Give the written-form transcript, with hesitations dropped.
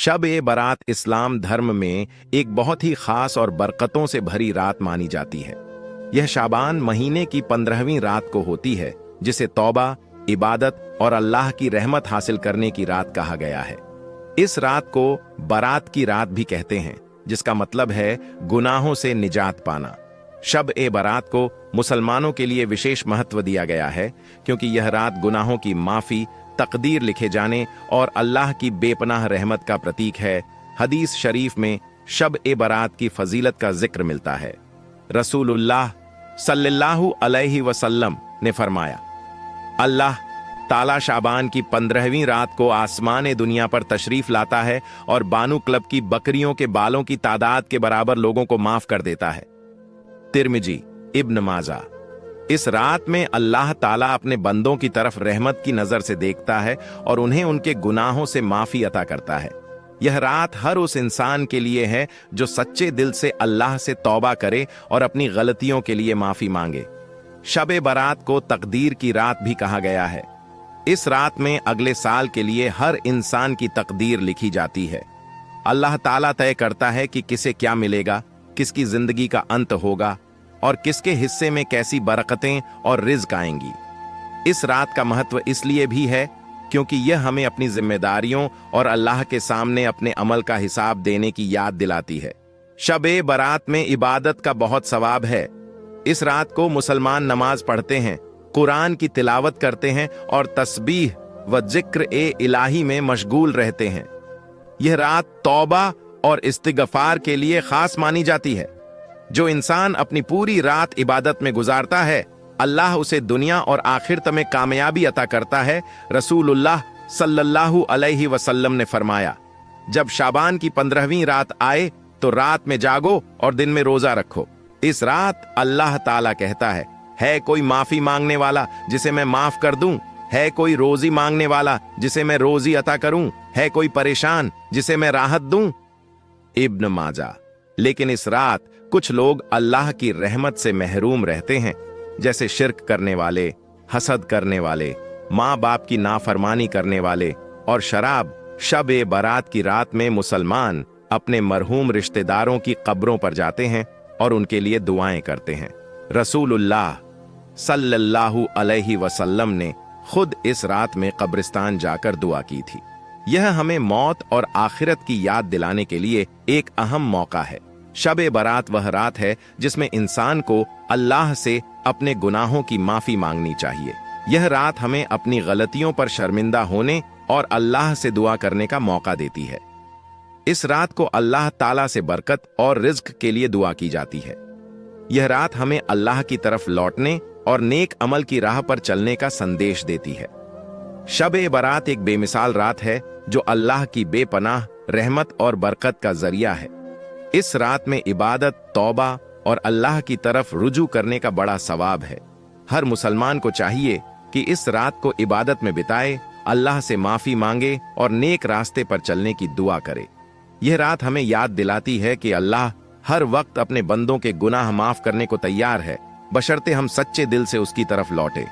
शब ए बारात इस्लाम धर्म में एक बहुत ही खास और बरकतों से भरी रात मानी जाती है। यह शाबान महीने की 15वीं रात को होती है, जिसे तौबा, इबादत और अल्लाह की रहमत हासिल करने की रात कहा गया है। इस रात को बारात की रात भी कहते हैं, जिसका मतलब है गुनाहों से निजात पाना। शब ए बारात को मुसलमानों के लिए विशेष महत्व दिया गया है, क्योंकि यह रात गुनाहों की माफी, तकदीर लिखे जाने और अल्लाह की बेपनाह रहमत का प्रतीक है। हदीस शरीफ में शब ए बारात की फजीलत का जिक्र मिलता है। रसूलुल्लाह सल्लल्लाहु अलैहि वसल्लम ने फरमाया, अल्लाह ताला शाबान की 15वीं रात को आसमान दुनिया पर तशरीफ लाता है और बानू क्लब की बकरियों के बालों की तादाद के बराबर लोगों को माफ कर देता है। तिर्मिजी, इब्न माजा। इस रात में अल्लाह ताला अपने बंदों की तरफ रहमत की नजर से देखता है और उन्हें उनके गुनाहों से माफी अता करता है। यह रात हर उस इंसान के लिए है जो सच्चे दिल से अल्लाह से तौबा करे और अपनी गलतियों के लिए माफी मांगे। शब बारात को तकदीर की रात भी कहा गया है। इस रात में अगले साल के लिए हर इंसान की तकदीर लिखी जाती है। अल्लाह ताला तय करता है कि किसे क्या मिलेगा, किसकी जिंदगी का अंत होगा और किसके हिस्से में कैसी बरकतें और रिज़्क आएंगी। इस रात का महत्व इसलिए भी है क्योंकि यह हमें अपनी जिम्मेदारियों और अल्लाह के सामने अपने अमल का हिसाब देने की याद दिलाती है। शब-ए बारात में इबादत का बहुत सवाब है। इस रात को मुसलमान नमाज पढ़ते हैं, कुरान की तिलावत करते हैं और तस्बीह व जिक्र ए इलाही में मशगूल रहते हैं। यह रात तौबा और इस्तिगफार के लिए खास मानी जाती है। जो इंसान अपनी पूरी रात इबादत में गुजारता है, अल्लाह उसे दुनिया और आखिरत में कामयाबी अता करता है। रसूलुल्लाह सल्लल्लाहु अलैहि वसल्लम ने फरमाया, जब शाबान की 15वीं रात आए तो रात में जागो और दिन में रोजा रखो। इस रात अल्लाह ताला कहता है कोई माफी मांगने वाला जिसे मैं माफ कर दूं? है कोई रोजी मांगने वाला जिसे मैं रोजी अता करूं? है कोई परेशान जिसे मैं राहत दूं? इब्न माजा। लेकिन इस रात कुछ लोग अल्लाह की रहमत से महरूम रहते हैं, जैसे शिर्क करने वाले, हसद करने वाले, माँ बाप की नाफरमानी करने वाले और शराब। शब ए बारात की रात में मुसलमान अपने मरहूम रिश्तेदारों की कब्रों पर जाते हैं और उनके लिए दुआएं करते हैं। रसूलुल्लाह सल्लल्लाहु अलैहि वसल्लम ने खुद इस रात में कब्रिस्तान जाकर दुआ की थी। यह हमें मौत और आखिरत की याद दिलाने के लिए एक अहम मौका है। शब बारात वह रात है जिसमें इंसान को अल्लाह से अपने गुनाहों की माफी मांगनी चाहिए। यह रात हमें अपनी गलतियों पर शर्मिंदा होने और अल्लाह से दुआ करने का मौका देती है। इस रात को अल्लाह ताला से बरकत और रिज़्क के लिए दुआ की जाती है। यह रात हमें अल्लाह की तरफ लौटने और नेक अमल की राह पर चलने का संदेश देती है। शब बारात एक बेमिसाल रात है जो अल्लाह की बेपनाह रहमत और बरकत का जरिया है। इस रात में इबादत, तौबा और अल्लाह की तरफ रुजू करने का बड़ा सवाब है। हर मुसलमान को चाहिए कि इस रात को इबादत में बिताए, अल्लाह से माफी मांगे और नेक रास्ते पर चलने की दुआ करे। यह रात हमें याद दिलाती है कि अल्लाह हर वक्त अपने बंदों के गुनाह माफ करने को तैयार है, बशर्ते हम सच्चे दिल से उसकी तरफ लौटे।